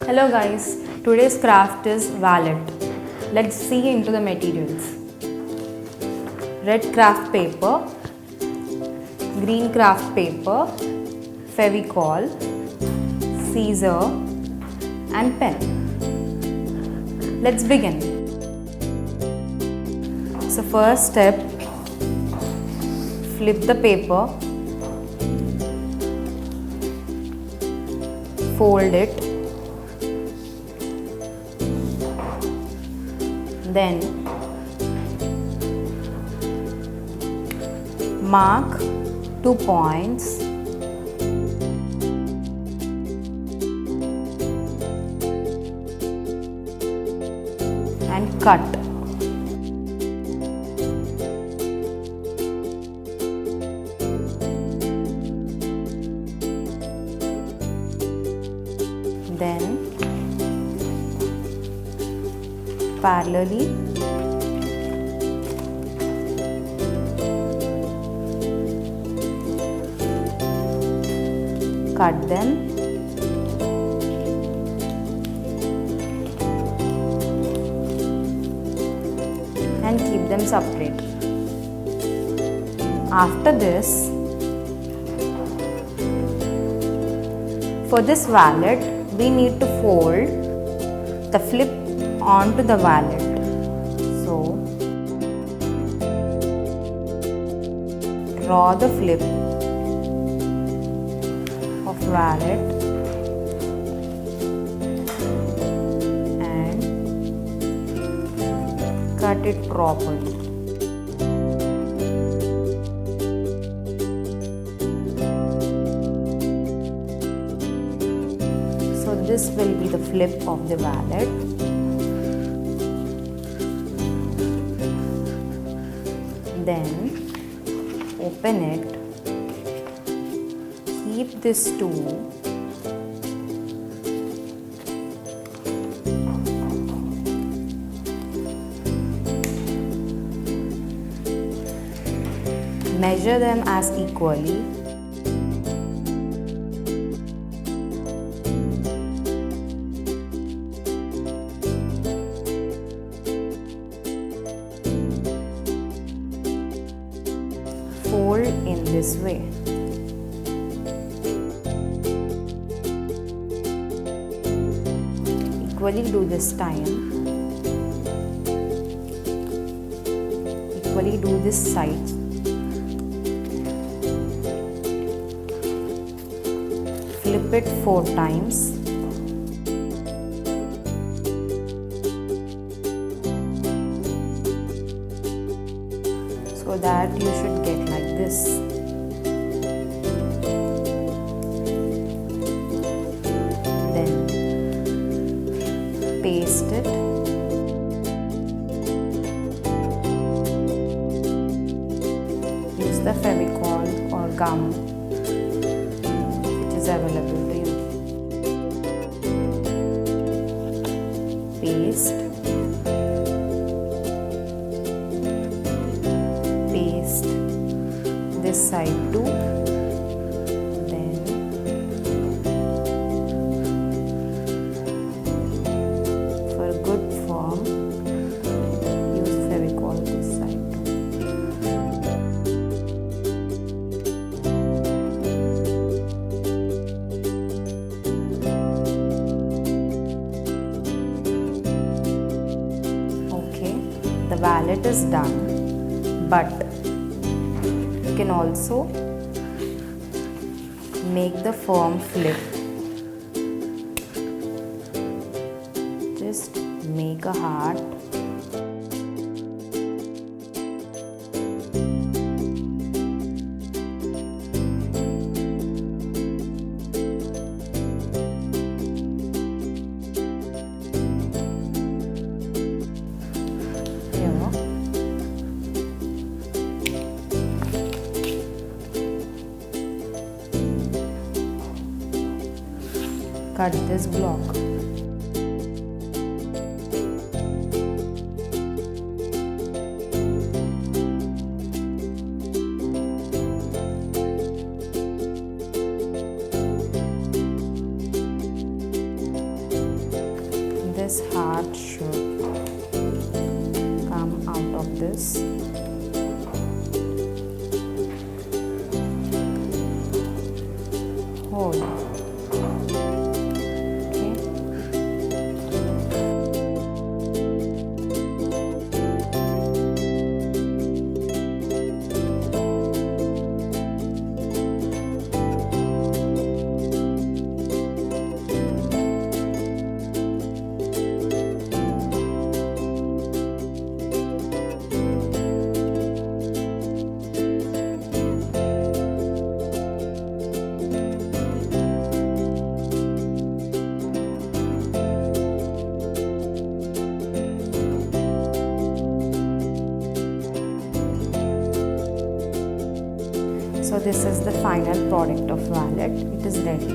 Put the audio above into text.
Hello guys, today's craft is wallet. Let's see into the materials. Red craft paper, green craft paper, Fevicol, scissor and pen. Let's begin. So first step, flip the paper, fold it, then mark 2 points and cut. Then parallelly cut them and keep them separate. After this, for this wallet, we need to fold the flip onto the wallet. So, draw the flip of wallet and cut it properly. So this will be the flip of the wallet. Then open it, keep this tool measure them as equally. Fold in this way. Equally do this time. Equally do this side. Flip it 4 times. So that you should get like this. Then paste it. Use the Fevicol or gum which is available to you. Paste. This side too. Then for good form, use Fevicol this side too. Okay, the wallet is done, but you can also make the firm flip. Just make a heart. Cut this block. this heart should come out of this. Hole. Okay. So this is the final product of wallet. It is ready.